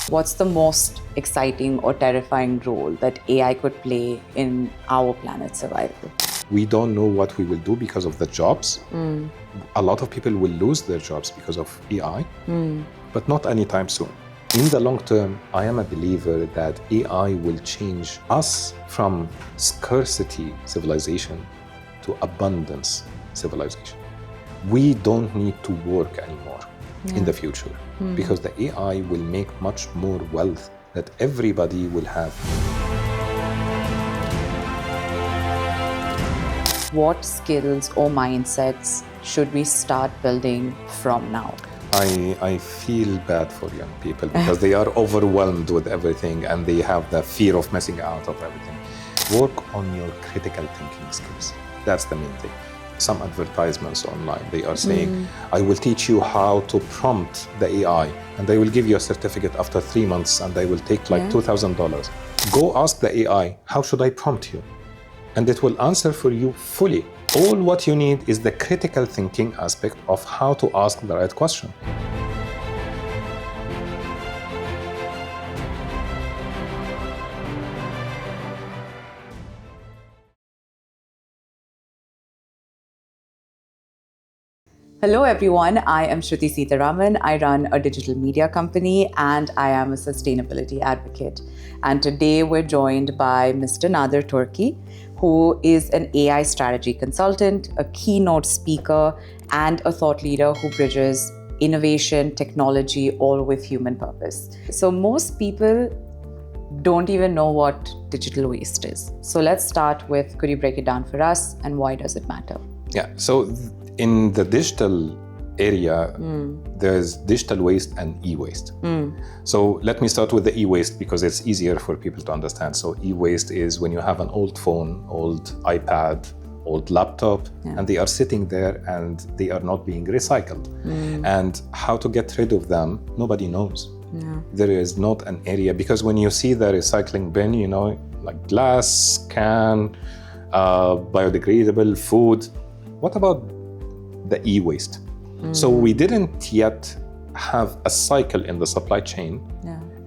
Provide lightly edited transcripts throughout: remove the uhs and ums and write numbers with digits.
What's the most exciting or terrifying role that AI could play in our planet's survival? We don't know what we will do because of the jobs. A lot of people will lose their jobs because of AI, but not anytime soon. In the long term, I am a believer that AI will change us from scarcity civilization to abundance civilization. We don't need to work anymore in the future because the AI will make much more wealth that everybody will have. What skills or mindsets should we start building from now? I feel bad for young people because they are overwhelmed with everything and they have the fear of missing out of everything. Work on your critical thinking skills. That's the main thing. Some advertisements online, they are saying, I will teach you how to prompt the AI and they will give you a certificate after 3 months and they will take like $2,000. Go ask the AI, how should I prompt you? And it will answer for you fully. All what you need is the critical thinking aspect of how to ask the right question. Hello everyone, I am Shruti Seetharaman. I run a digital media company and I am a sustainability advocate. And today we're joined by Mr. Nader Torki, who is an AI strategy consultant, a keynote speaker, and a thought leader who bridges innovation, technology, all with human purpose. So most people don't even know what digital waste is. So let's start with, could you break it down for us and why does it matter? Yeah, so in the digital area, there's digital waste and e-waste. So let me start with the e-waste because it's easier for people to understand. So e-waste is when you have an old phone, old iPad, old laptop, and they are sitting there and they are not being recycled. And how to get rid of them, nobody knows. There is not an area, because when you see the recycling bin, you know, like glass, can, biodegradable food, what about the e-waste? So we didn't yet have a cycle in the supply chain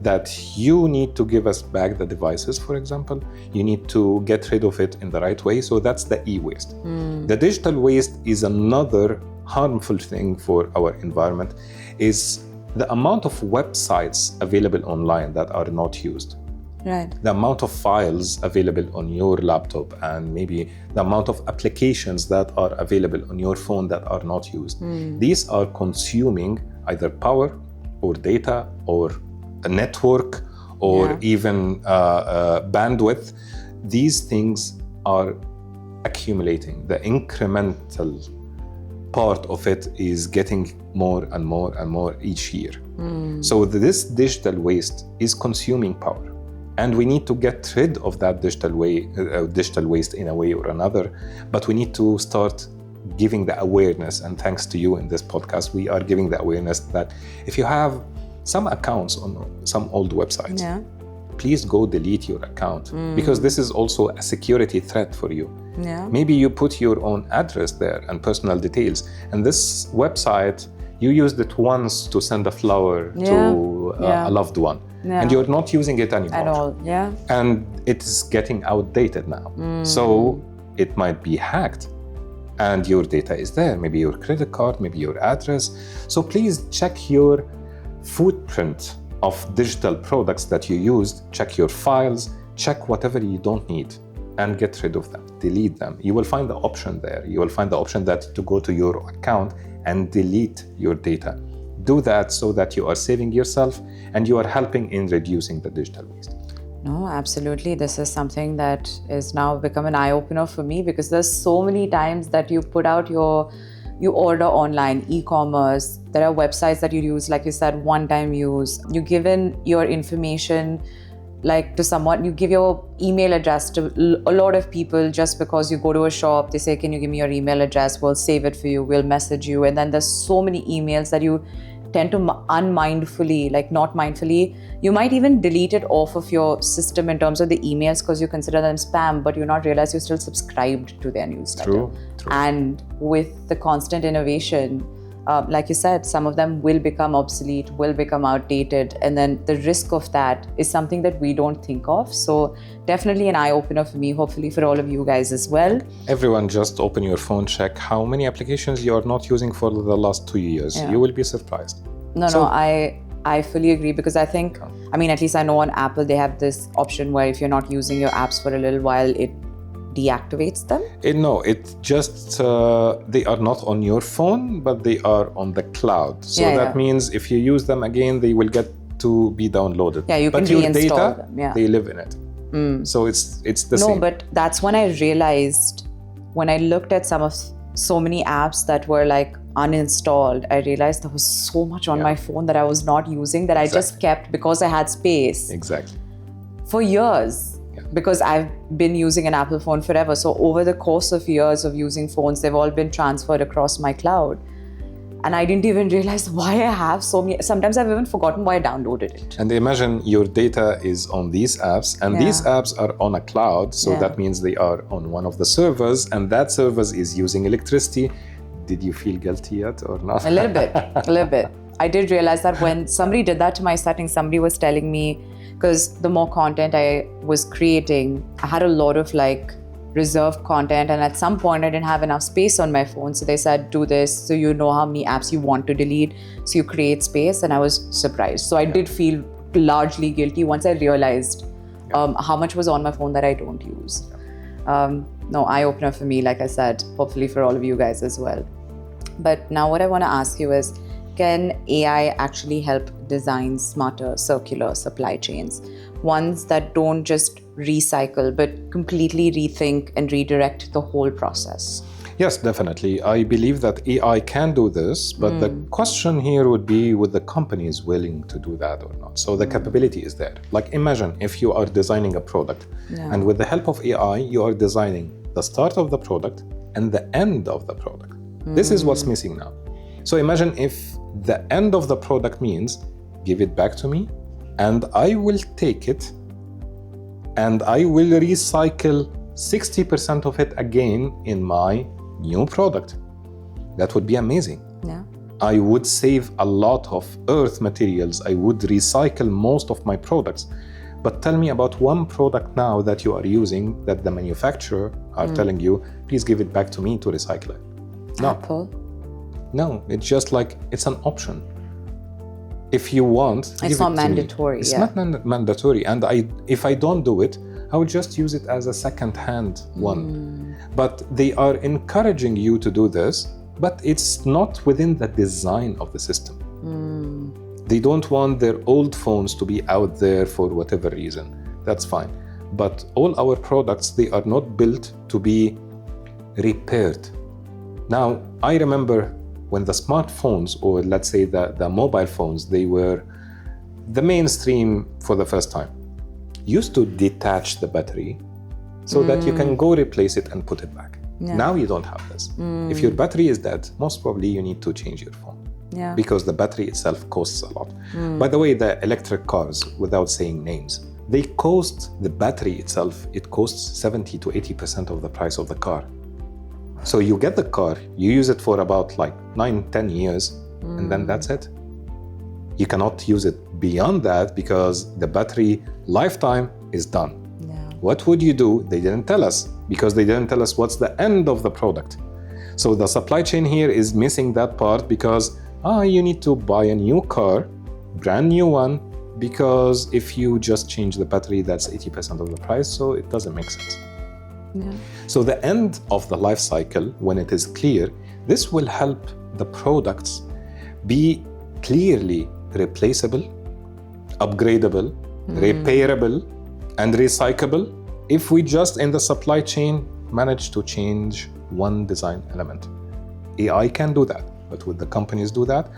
that you need to give us back the devices, for example. You need to get rid of it in the right way. So that's the e-waste. The digital waste is another harmful thing for our environment, is the amount of websites available online that are not used. The amount of files available on your laptop and maybe the amount of applications that are available on your phone that are not used. These are consuming either power or data or a network or even bandwidth. These things are accumulating. The incremental part of it is getting more and more and more each year. So this digital waste is consuming power. And we need to get rid of that digital waste in a way or another. But we need to start giving the awareness. And thanks to you in this podcast, we are giving the awareness that if you have some accounts on some old websites, please go delete your account because this is also a security threat for you. Maybe you put your own address there and personal details. And this website, you used it once to send a flower to a loved one. And you're not using it anymore. At all, And it is getting outdated now. So it might be hacked and your data is there. Maybe your credit card, maybe your address. So please check your footprint of digital products that you used, check your files, check whatever you don't need and get rid of them, delete them. You will find the option there. You will find the option that to go to your account and delete your data. Do that so that you are saving yourself and you are helping in reducing the digital waste. No, absolutely. This is something that is now become an eye-opener for me because there's so many times that you put out you order online, e-commerce, there are websites that you use, like you said, one-time use. You give in your information like to someone, you give your email address to a lot of people just because you go to a shop, they say, can you give me your email address? We'll save it for you, we'll message you. And then there's so many emails that you tend to unmindfully, like not mindfully, you might even delete it off of your system in terms of the emails because you consider them spam, but you not realize you're still subscribed to their newsletter. True. And with the constant innovation, like you said, some of them will become obsolete, will become outdated, and then the risk of that is something that we don't think of. So definitely an eye-opener for me, hopefully for all of you guys as well. Everyone, just open your phone, check how many applications you are not using for the last 2 years. You will be surprised. No, I fully agree, because I think, I mean, at least I know on Apple, they have this option where if you're not using your apps for a little while, it deactivates them? No, it just, they are not on your phone, but they are on the cloud. So that means if you use them again, they will get to be downloaded. Yeah, you can but your reinstall data, them. Yeah. they live in it. So it's the same. No, but that's when I realized, when I looked at so many apps that were like uninstalled, I realized there was so much on my phone that I was not using that I just kept because I had space. Exactly. For years. Because I've been using an Apple phone forever. So over the course of years of using phones, they've all been transferred across my cloud. And I didn't even realize why I have so many. Sometimes I've even forgotten why I downloaded it. And imagine your data is on these apps, and these apps are on a cloud. So that means they are on one of the servers, and that server is using electricity. Did you feel guilty yet or not? A little bit. I did realize that when somebody did that to my settings, somebody was telling me, because the more content I was creating, I had a lot of like reserved content, and at some point I didn't have enough space on my phone. So they said, do this so you know how many apps you want to delete, so you create space. And I was surprised. So I did feel largely guilty once I realized how much was on my phone that I don't use. No, eye-opener for me, like I said, hopefully for all of you guys as well. But now what I want to ask you is, can AI actually help design smarter circular supply chains? Ones that don't just recycle, but completely rethink and redirect the whole process? Yes, definitely. I believe that AI can do this, but the question here would be, would the companies willing to do that or not? So the capability is there. Like imagine if you are designing a product, and with the help of AI, you are designing the start of the product and the end of the product. This is what's missing now. So imagine if the end of the product means, give it back to me, and I will take it, and I will recycle 60% of it again in my new product. That would be amazing. Yeah. I would save a lot of earth materials. I would recycle most of my products. But tell me about one product now that you are using that the manufacturer are telling you, please give it back to me to recycle it. No. Apple. No, it's just like, it's an option. If you want, it's not mandatory. It's not mandatory. And if I don't do it, I will just use it as a second-hand one. But they are encouraging you to do this, but it's not within the design of the system. They don't want their old phones to be out there for whatever reason. That's fine. But all our products, they are not built to be repaired. Now, I remember when the smartphones, or let's say the mobile phones, they were the mainstream for the first time, used to detach the battery so that you can go replace it and put it back. Now you don't have this. If your battery is dead, most probably you need to change your phone. Because the battery itself costs a lot. By the way, the electric cars, without saying names, they cost, the battery itself, it costs 70 to 80% of the price of the car. So you get the car, you use it for about like 9-10 years, and then that's it. You cannot use it beyond that because the battery lifetime is done. What would you do? They didn't tell us, because they didn't tell us what's the end of the product. So the supply chain here is missing that part, because you need to buy a new car, brand new one, because if you just change the battery, that's 80% of the price, so it doesn't make sense. So the end of the life cycle, when it is clear, this will help the products be clearly replaceable, upgradable, repairable, and recyclable if we just in the supply chain manage to change one design element. AI can do that, but would the companies do that?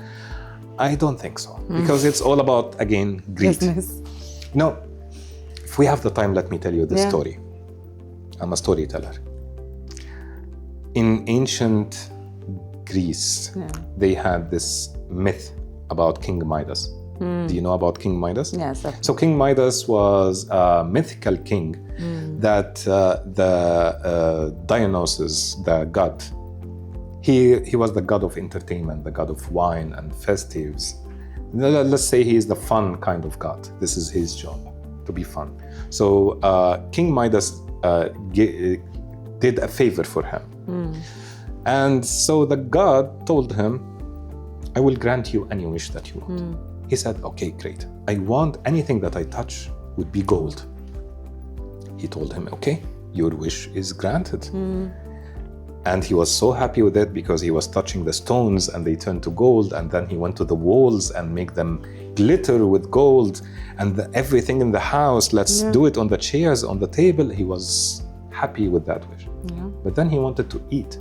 I don't think so, because it's all about, again, greed. Business. No, if we have the time, let me tell you this story. I'm a storyteller. In ancient Greece, they had this myth about King Midas. Do you know about King Midas? Yes. Definitely. So King Midas was a mythical king that Dionysus, the god, He was the god of entertainment, the god of wine and festives. Let's say he is the fun kind of god. This is his job, to be fun. So King Midas did a favor for him. And so the god told him, I will grant you any wish that you want. He said, okay, great. I want anything that I touch would be gold. He told him, okay, your wish is granted. And he was so happy with it because he was touching the stones and they turned to gold. And then he went to the walls and make them glitter with gold. And everything in the house, let's do it on the chairs, on the table. He was happy with that wish. But then he wanted to eat.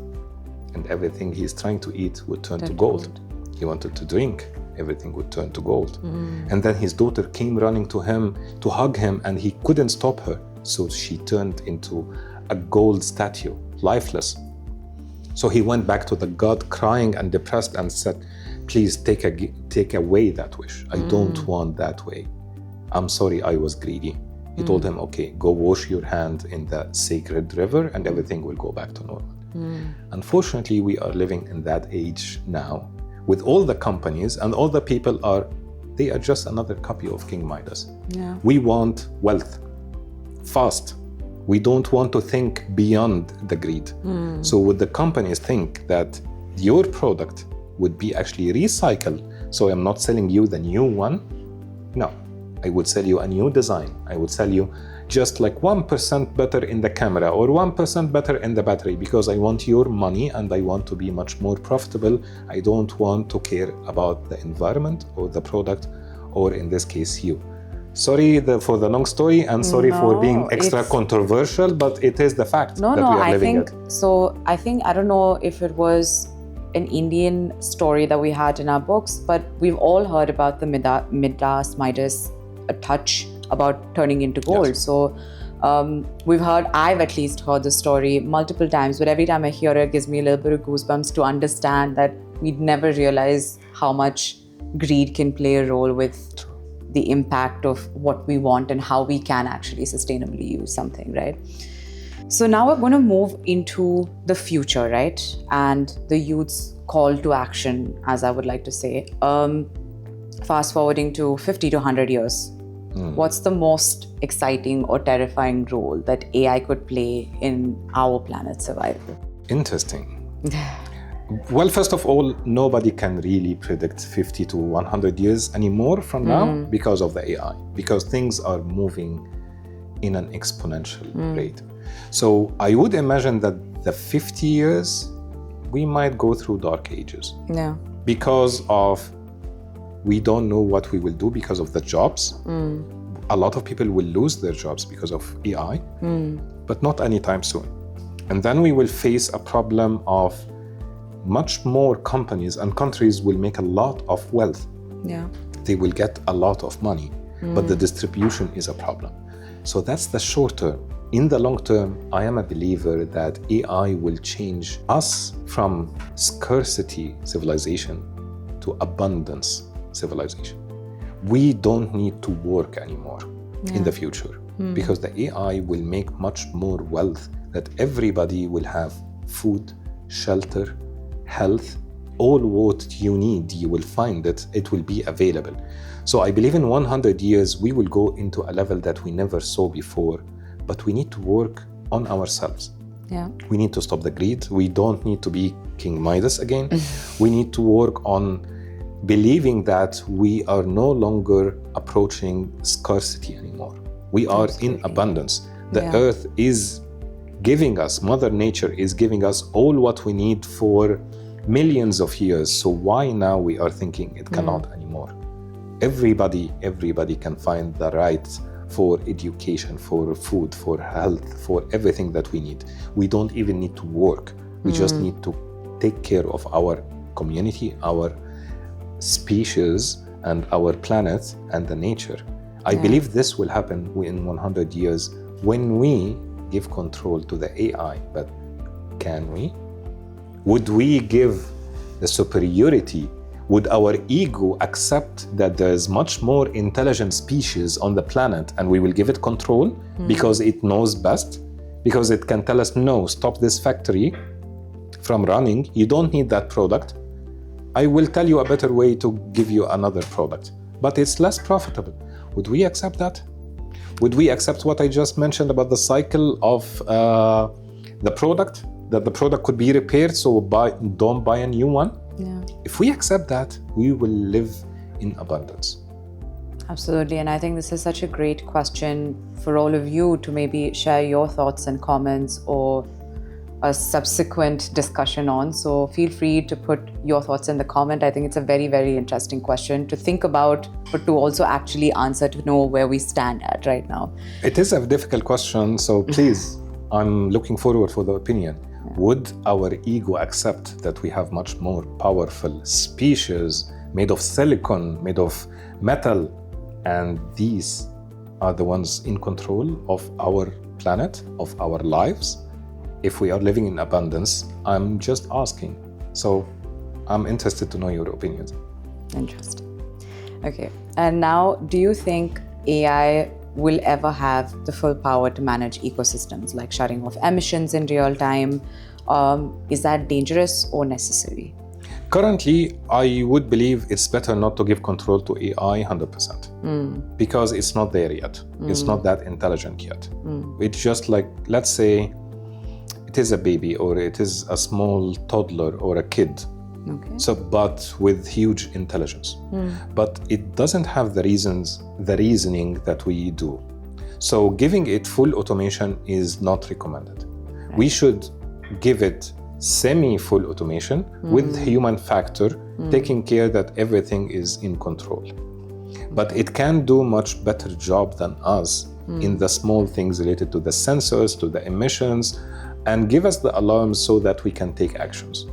And everything he's trying to eat would turn to gold. He wanted to drink. Everything would turn to gold. And then his daughter came running to him to hug him and he couldn't stop her. So she turned into a gold statue, lifeless. So he went back to the god crying and depressed and said, please take away that wish. I don't want that way. I'm sorry I was greedy. He told him, okay, go wash your hand in the sacred river and everything will go back to normal. Unfortunately, we are living in that age now with all the companies and all the people they are just another copy of King Midas. We want wealth, fast. We don't want to think beyond the greed. So would the companies think that your product would be actually recycled? So I'm not selling you the new one. No, I would sell you a new design. I would sell you just like 1% better in the camera or 1% better in the battery because I want your money and I want to be much more profitable. I don't want to care about the environment or the product or in this case you. Sorry for the long story and sorry for being extra controversial, but it is the fact that we are living it. I don't know if it was an Indian story that we had in our books, but we've all heard about the Midas touch about turning into gold. Yes. So I've at least heard the story multiple times, but every time I hear it gives me a little bit of goosebumps to understand that we'd never realize how much greed can play a role with the impact of what we want and how we can actually sustainably use something, right? So now we're going to move into the future, right? And the youth's call to action, as I would like to say. Fast forwarding to 50 to 100 years. What's the most exciting or terrifying role that AI could play in our planet's survival? Interesting. Well, first of all, nobody can really predict 50 to 100 years anymore from now because of the AI, because things are moving in an exponential rate. So I would imagine that the 50 years, we might go through dark ages. Because of we don't know what we will do because of the jobs. A lot of people will lose their jobs because of AI, but not anytime soon. And then we will face a problem of much more companies and countries will make a lot of wealth. They will get a lot of money, but the distribution is a problem. So that's the short term. In the long term, I am a believer that AI will change us from scarcity civilization to abundance civilization. We don't need to work anymore in the future because the AI will make much more wealth that everybody will have food, shelter, health, all what you need, you will find it will be available. So I believe in 100 years, we will go into a level that we never saw before, but we need to work on ourselves. We need to stop the greed. We don't need to be King Midas again. We need to work on believing that we are no longer approaching scarcity anymore. We are in abundance. The earth is giving us, Mother Nature is giving us all what we need for millions of years. So why now we are thinking it cannot anymore? Everybody can find the right for education, for food, for health, for everything that we need. We don't even need to work. We just need to take care of our community, our species, and our planet and the nature. I believe this will happen in 100 years when we give control to the AI. But can we? Would we give the superiority? Would our ego accept that there's much more intelligent species on the planet and we will give it control because it knows best? Because it can tell us, no, stop this factory, from running. You don't need that product. I will tell you a better way to give you another product, but it's less profitable. Would we accept that? Would we accept what I just mentioned about the cycle of the product, that the product could be repaired, so don't buy a new one? Yeah. If we accept that, we will live in abundance. Absolutely. And I think this is such a great question for all of you to maybe share your thoughts and comments or a subsequent discussion on. So feel free to put your thoughts in the comment. I think it's a very, very interesting question to think about, but to also actually answer, to know where we stand at right now. It is a difficult question, so please, I'm looking forward for the opinion. Yeah. Would our ego accept that we have much more powerful species made of silicon, made of metal, and these are the ones in control of our planet, of our lives? If we are living in abundance, I'm just asking. So I'm interested to know your opinions. Interesting. Okay. And now, do you think AI will ever have the full power to manage ecosystems, like shutting off emissions in real time? Is that dangerous or necessary? Currently, I would believe it's better not to give control to AI 100%, because it's not there yet. It's not that intelligent yet. It's just like, let's say, it is a baby or it is a small toddler or a kid. Okay. So, but with huge intelligence. But it doesn't have the reasoning that we do. So giving it full automation is not recommended. Right. We should give it semi-full automation with human factor, taking care that everything is in control. But it can do much better job than us in the small things related to the sensors, to the emissions, and give us the alarms so that we can take actions.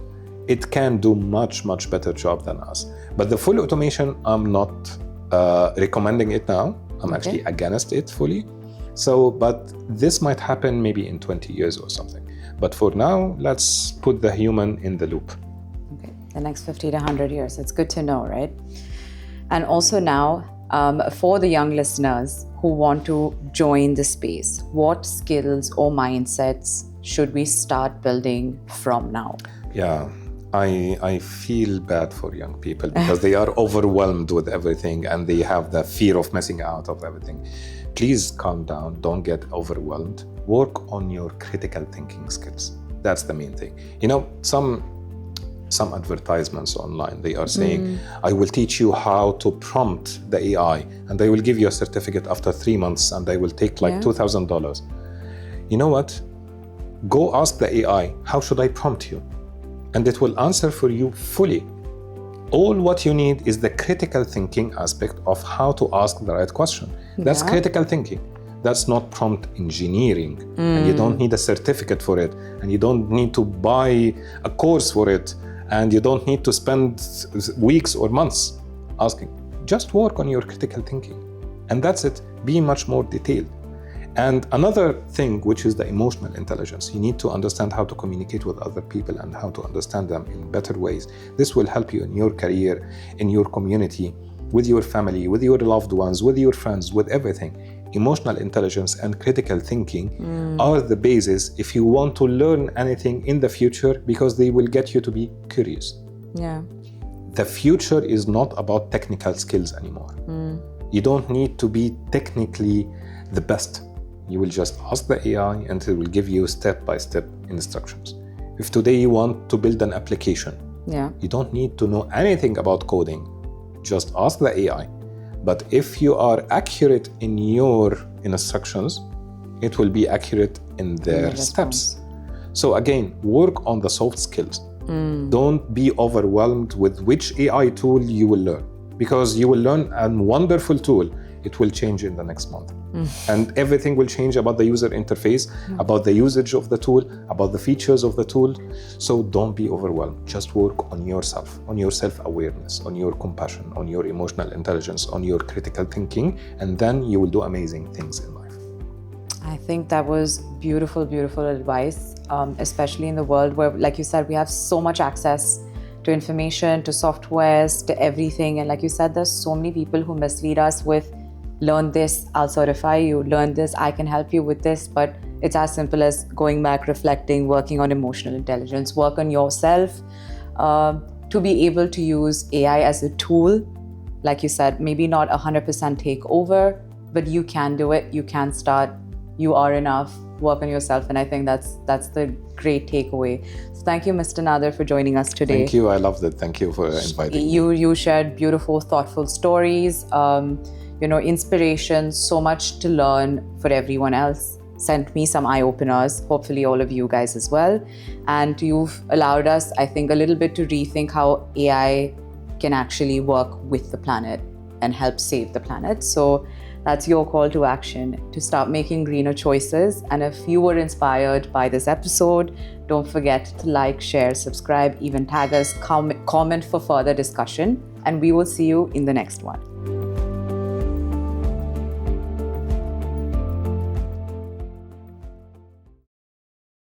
It can do much, much better job than us. But the full automation, I'm not recommending it now. I'm actually against it fully. So, but this might happen maybe in 20 years or something. But for now, let's put the human in the loop. Okay, the next 50 to 100 years. It's good to know, right? And also now, for the young listeners who want to join the space, what skills or mindsets should we start building from now? Yeah, I feel bad for young people because they are overwhelmed with everything and they have the fear of missing out of everything. Please calm down, don't get overwhelmed. Work on your critical thinking skills. That's the main thing. You know, some advertisements online, they are saying, I will teach you how to prompt the AI and they will give you a certificate after 3 months and they will take like $2,000. You know what? Go ask the AI, how should I prompt you? And it will answer for you fully. All what you need is the critical thinking aspect of how to ask the right question. That's critical thinking. That's not prompt engineering. And you don't need a certificate for it. And you don't need to buy a course for it. And you don't need to spend weeks or months asking. Just work on your critical thinking. And that's it. Be much more detailed. And another thing, which is the emotional intelligence, you need to understand how to communicate with other people and how to understand them in better ways. This will help you in your career, in your community, with your family, with your loved ones, with your friends, with everything. Emotional intelligence and critical thinking are the basis if you want to learn anything in the future, because they will get you to be curious. Yeah. The future is not about technical skills anymore. You don't need to be technically the best. You will just ask the AI and it will give you step-by-step instructions. If today you want to build an application, you don't need to know anything about coding. Just ask the AI. But if you are accurate in your instructions, it will be accurate in their steps. So again, work on the soft skills. Don't be overwhelmed with which AI tool you will learn, because you will learn a wonderful tool. It will change in the next month. And everything will change about the user interface, about the usage of the tool, about the features of the tool. So don't be overwhelmed. Just work on yourself, on your self-awareness, on your compassion, on your emotional intelligence, on your critical thinking, and then you will do amazing things in life. I think that was beautiful, beautiful advice, especially in the world where, like you said, we have so much access to information, to softwares, to everything. And like you said, there's so many people who mislead us with, learn this, I'll certify you, learn this, I can help you with this. But It's as simple as going back, reflecting, working on emotional intelligence, work on yourself, to be able to use AI as a tool. Like you said, maybe not 100% take over, but you can do it. You can start. You are enough. Work on yourself. And I think that's the great takeaway. So thank you, Mr. Nader, for joining us today. Thank you. I loved it. Thank you for inviting me. You shared beautiful, thoughtful stories, inspiration, so much to learn for everyone else. Sent me some eye-openers, hopefully all of you guys as well. And you've allowed us, I think, a little bit to rethink how AI can actually work with the planet and help save the planet. So that's your call to action, to start making greener choices. And if you were inspired by this episode, don't forget to like, share, subscribe, even tag us, comment for further discussion. And we will see you in the next one.